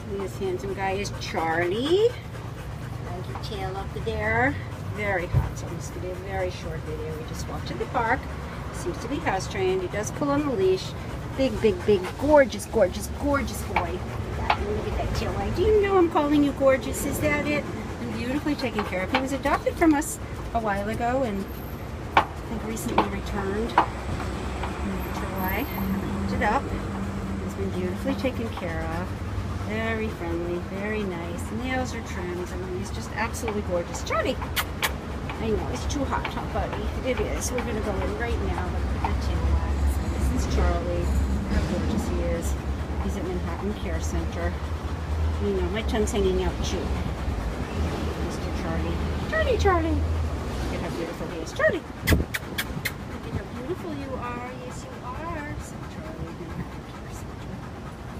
And this handsome guy is Charlie. Drag your tail up there. Very hot, so this is going to be a very short video. We just walked to the park. Seems to be house trained. He does pull on the leash. Big, big, big, gorgeous, gorgeous, gorgeous boy. Look at that tail light. Do you know I'm calling you gorgeous? Is that it? And beautifully taken care of. He was adopted from us a while ago and I think recently returned in July. Picked it up. He's been beautifully taken care of. Very friendly, very nice. Nails are trimmed. I mean, he's just absolutely gorgeous. Charlie! I know, it's too hot, huh, buddy? It is. We're going to go in right now. Look at that tail light. This is Charlie. How gorgeous he is. He's at Manhattan Care Center. You know, my tongue's hanging out too. Mr. Charlie. Charlie, Charlie! Look at how beautiful he is. Charlie! Look at how beautiful you are.